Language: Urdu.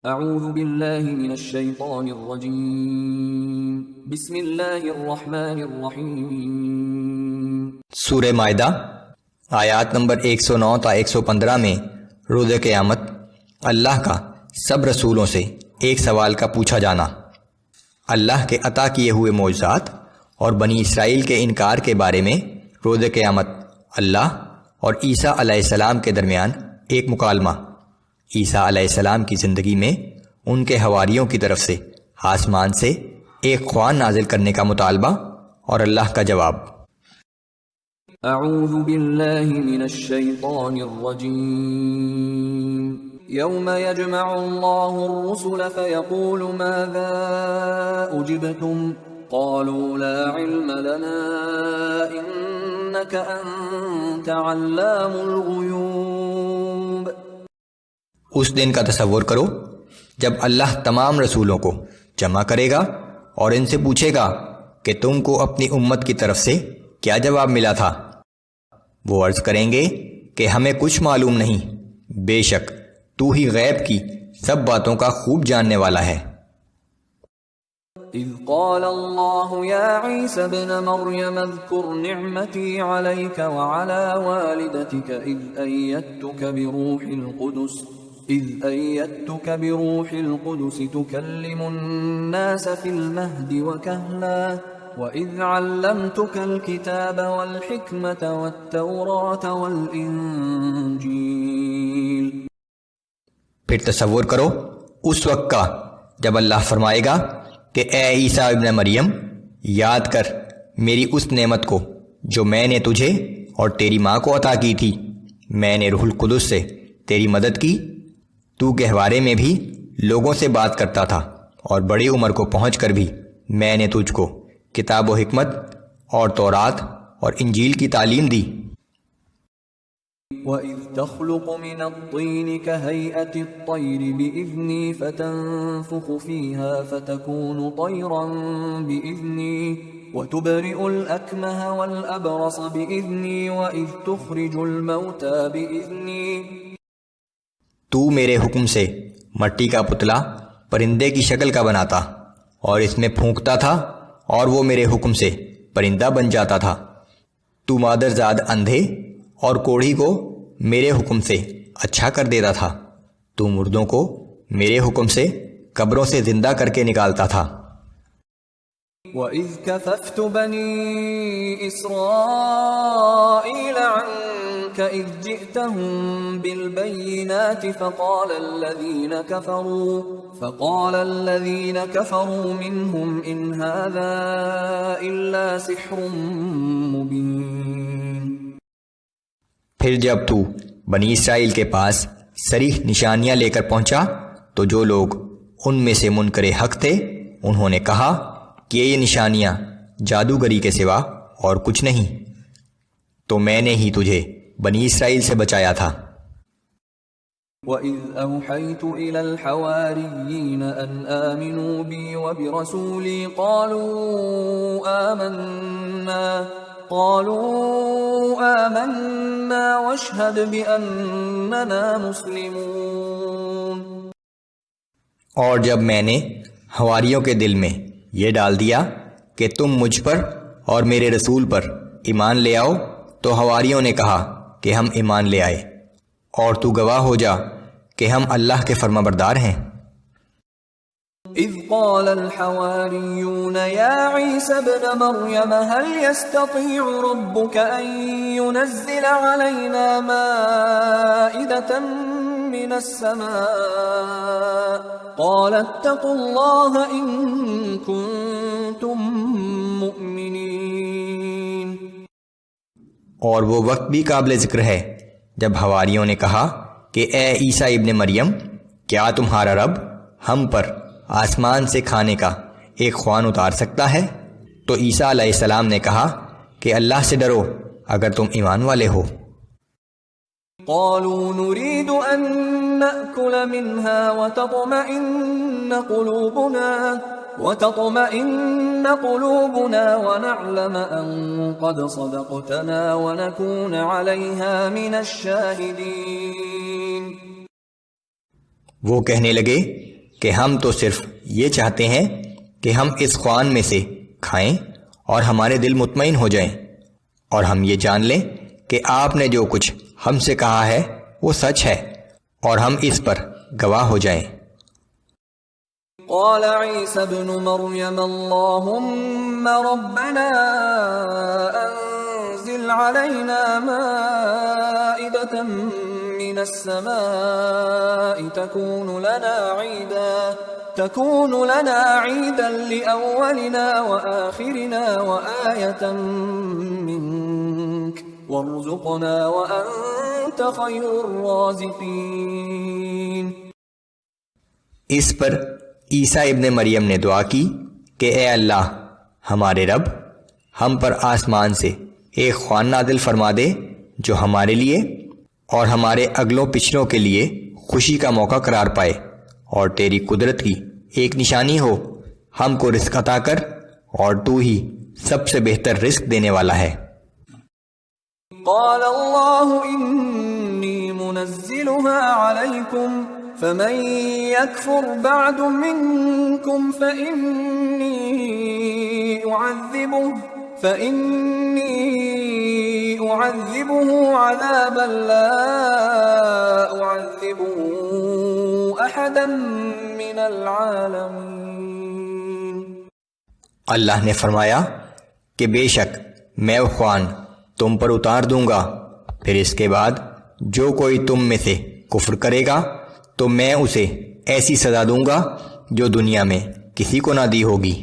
اعوذ باللہ من الشیطان الرجیم بسم اللہ الرحمن الرحیم۔ سورہ مائدہ آیات نمبر 109 تا 115 میں روز قیامت اللہ کا سب رسولوں سے ایک سوال کا پوچھا جانا، اللہ کے عطا کیے ہوئے معجزات اور بنی اسرائیل کے انکار کے بارے میں روز قیامت اللہ اور عیسیٰ علیہ السلام کے درمیان ایک مکالمہ، عیسیٰ علیہ السلام کی زندگی میں ان کے حواریوں کی طرف سے آسمان سے ایک خوان نازل کرنے کا مطالبہ اور اللہ کا جواب۔ اعوذ باللہ من الشیطان الرجیم۔ یوم یجمع اللہ الرسل فیقول ماذا اجبتم قالوا لا علم لنا انک انت علام الغیوب۔ اس دن کا تصور کرو جب اللہ تمام رسولوں کو جمع کرے گا اور ان سے پوچھے گا کہ تم کو اپنی امت کی طرف سے کیا جواب ملا تھا۔ وہ عرض کریں گے کہ ہمیں کچھ معلوم نہیں، بے شک تو ہی غیب کی سب باتوں کا خوب جاننے والا ہے۔ اذ قال اللہ یا عیسی ابن مریم اذکر نعمتی علیک وعلی والدتک اذ ایدتک بروح القدس تکلم الناس فی المہد وکہلا وَإِذْ عَلَّمْتُكَ الْكِتَابَ وَالْحِكْمَةَ وَالتَّوْرَاةَ وَالْإِنْجِيلَ۔ پھر تصور کرو اس وقت کا جب اللہ فرمائے گا کہ اے عیسیٰ ابن مریم، یاد کر میری اس نعمت کو جو میں نے تجھے اور تیری ماں کو عطا کی تھی۔ میں نے روح القدس سے تیری مدد کی، تو گہوارے میں بھی لوگوں سے بات کرتا تھا اور بڑی عمر کو پہنچ کر بھی میں نے تجھ کو کتاب و حکمت اور تورات اور انجیل کی تعلیم دی۔ وَإِذْ تَخْلُقُ مِنَ الطِّينِ كَهَيْئَةِ الطَّيْرِ بِإِذْنِي فَتَنفُخُ فِيهَا فَتَكُونُ طَيْرًا بِإِذْنِي وَتُبْرِئُ الْأَكْمَهَ وَالْأَبْرَصَ بِإِذْنِي وَإِذْ تُخْرِجُ الْمَوْتَى بِإِذْنِي۔ تو میرے حکم سے مٹی کا پتلا پرندے کی شکل کا بناتا اور اس میں پھونکتا تھا اور وہ میرے حکم سے پرندہ بن جاتا تھا۔ تو مادرزاد اندھے اور کوڑھی کو میرے حکم سے اچھا کر دیتا تھا۔ تو مردوں کو میرے حکم سے قبروں سے زندہ کر کے نکالتا تھا۔ وَإِذْ كَفَفْتُ بَنِي إِسْرَائِيلَ عَنْكَ إِذْ جِئْتَهُمْ بِالْبَيِّنَاتِ فَقَالَ الَّذِينَ كَفَرُوا مِنْهُمْ إِنْ هَذَا إِلَّا سِحْرٌ مُبِينٌ۔ پھر جب تو بنی اسرائیل کے پاس صریح نشانیاں لے کر پہنچا تو جو لوگ ان میں سے منکر حق تھے انہوں نے کہا کہ یہ نشانیاں جادوگری کے سوا اور کچھ نہیں، تو میں نے ہی تجھے بنی اسرائیل سے بچایا تھا۔ وَإِذْ أَوْحَيْتُ إِلَى الْحَوَارِيِّينَ أَنْ آمِنُوا بِي وَبِرَسُولِي قَالُوا آمَنَّا وَاشْهَدْ بِأَنَّنَا مُسْلِمُونَ۔ اور جب میں نے حواریوں کے دل میں یہ ڈال دیا کہ تم مجھ پر اور میرے رسول پر ایمان لے آؤ تو حواریوں نے کہا کہ ہم ایمان لے آئے، اور تو گواہ ہو جا کہ ہم اللہ کے فرمانبردار ہیں۔ اذ قال الحواریون یا عیسی ابن مریم هل يستطيع ربك ان ينزل علينا مائدة من السماء قال اتقوا الله ان كنتم مؤمنین۔ اور وہ وقت بھی قابل ذکر ہے جب حواریوں نے کہا کہ اے عیسیٰ ابن مریم، کیا تمہارا رب ہم پر آسمان سے کھانے کا ایک خوان اتار سکتا ہے؟ تو عیسیٰ علیہ السلام نے کہا کہ اللہ سے ڈرو اگر تم ایمان والے ہو۔ قالوا نريد أن نأكل منها وتطمئن قلوبنا ونعلم أن قد صدقتنا ونكون عليها من الشاهدين۔ وہ کہنے لگے کہ ہم تو صرف یہ چاہتے ہیں کہ ہم اس خوان میں سے کھائیں اور ہمارے دل مطمئن ہو جائیں، اور ہم یہ جان لیں کہ آپ نے جو کچھ ہم سے کہا ہے وہ سچ ہے، اور ہم اس پر گواہ ہو جائیں۔ قال عيسى ابن مريم اللهم ربنا أنزل علينا مائدة من السماء تكون لنا عيدا لأولنا وآخرنا وآية منك وارزقنا وأنت خير الرازقين۔ اس پر عیسیٰ ابن مریم نے دعا کی کہ اے اللہ ہمارے رب، ہم پر آسمان سے ایک خوان نازل فرما دے جو ہمارے لیے اور ہمارے اگلوں پچھلوں کے لیے خوشی کا موقع قرار پائے، اور تیری قدرت کی ایک نشانی ہو، ہم کو رزق عطا کر، اور تو ہی سب سے بہتر رزق دینے والا ہے۔ قال اللہ انی منزلها علیکم فمن يكفر بعد منكم فإني أعذبه عذابا لا أعذبه أحدا من العالمين۔ اللہ نے فرمایا کہ بے شک میں وہ خوان تم پر اتار دوں گا، پھر اس کے بعد جو کوئی تم میں سے کفر کرے گا تو میں اسے ایسی سزا دوں گا جو دنیا میں کسی کو نہ دی ہوگی۔